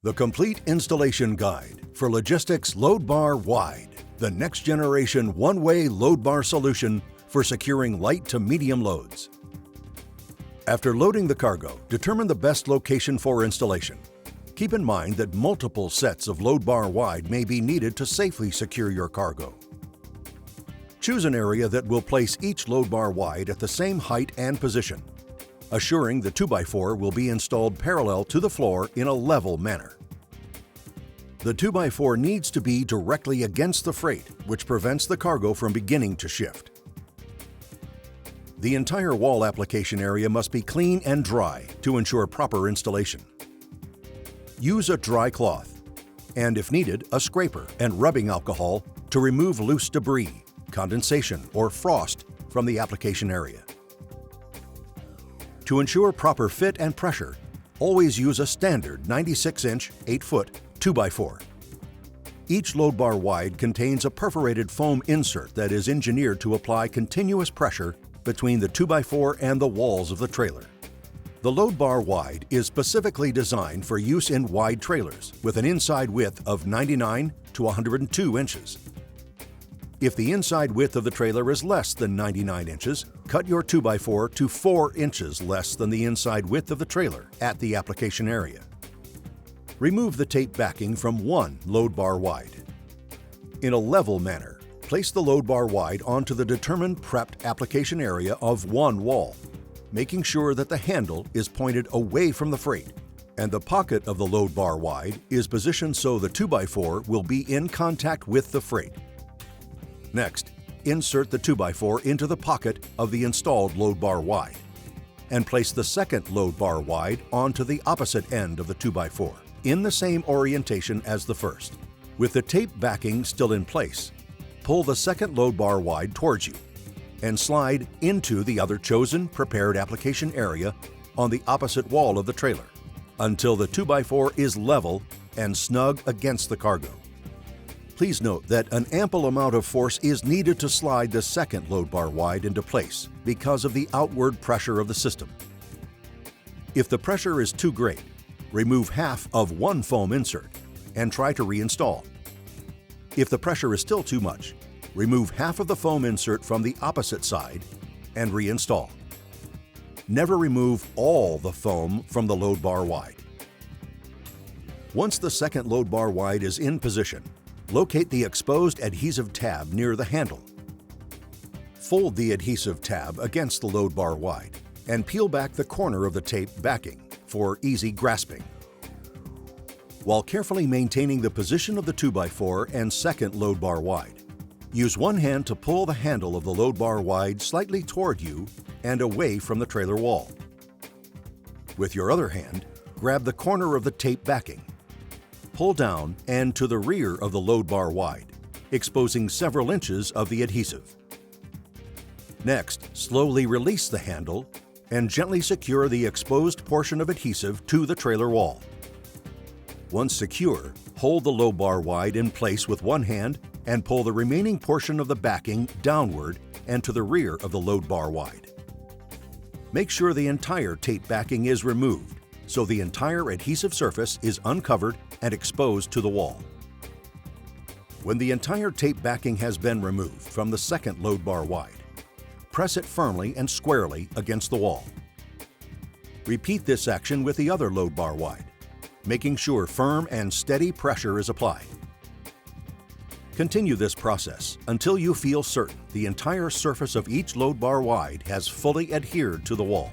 The complete installation guide for logistics Loadbar Wide, the next generation one-way load bar solution for securing light to medium loads. After loading the cargo, determine the best location for installation. Keep in mind that multiple sets of Loadbar Wide may be needed to safely secure your cargo. Choose an area that will place each Loadbar Wide at the same height and position, assuring the 2x4 will be installed parallel to the floor in a level manner. The 2x4 needs to be directly against the freight, which prevents the cargo from beginning to shift. The entire wall application area must be clean and dry to ensure proper installation. Use a dry cloth, and if needed, a scraper and rubbing alcohol to remove loose debris, condensation, or frost from the application area. To ensure proper fit and pressure, always use a standard 96-inch, 8-foot 2x4. Each Loadbar Wide contains a perforated foam insert that is engineered to apply continuous pressure between the 2x4 and the walls of the trailer. The Loadbar Wide is specifically designed for use in wide trailers with an inside width of 99 to 102 inches. If the inside width of the trailer is less than 99 inches, cut your 2x4 to 4 inches less than the inside width of the trailer at the application area. Remove the tape backing from one Loadbar Wide. In a level manner, place the Loadbar Wide onto the determined prepped application area of one wall, making sure that the handle is pointed away from the freight and the pocket of the Loadbar Wide is positioned so the 2x4 will be in contact with the freight. Next, insert the 2x4 into the pocket of the installed Loadbar Wide and place the second Loadbar Wide onto the opposite end of the 2x4 in the same orientation as the first. With the tape backing still in place, pull the second Loadbar Wide towards you and slide into the other chosen prepared application area on the opposite wall of the trailer until the 2x4 is level and snug against the cargo. Please note that an ample amount of force is needed to slide the second Loadbar Wide into place because of the outward pressure of the system. If the pressure is too great, remove half of one foam insert and try to reinstall. If the pressure is still too much, remove half of the foam insert from the opposite side and reinstall. Never remove all the foam from the Loadbar Wide. Once the second Loadbar Wide is in position, locate the exposed adhesive tab near the handle. Fold the adhesive tab against the Loadbar Wide and peel back the corner of the tape backing for easy grasping. While carefully maintaining the position of the 2x4 and second Loadbar Wide, use one hand to pull the handle of the Loadbar Wide slightly toward you and away from the trailer wall. With your other hand, grab the corner of the tape backing. Pull down and to the rear of the Loadbar Wide, exposing several inches of the adhesive. Next, slowly release the handle and gently secure the exposed portion of adhesive to the trailer wall. Once secure, hold the Loadbar Wide in place with one hand and pull the remaining portion of the backing downward and to the rear of the Loadbar Wide. Make sure the entire tape backing is removed so the entire adhesive surface is uncovered and exposed to the wall. When the entire tape backing has been removed from the second Loadbar Wide, press it firmly and squarely against the wall. Repeat this action with the other Loadbar Wide, making sure firm and steady pressure is applied. Continue this process until you feel certain the entire surface of each Loadbar Wide has fully adhered to the wall.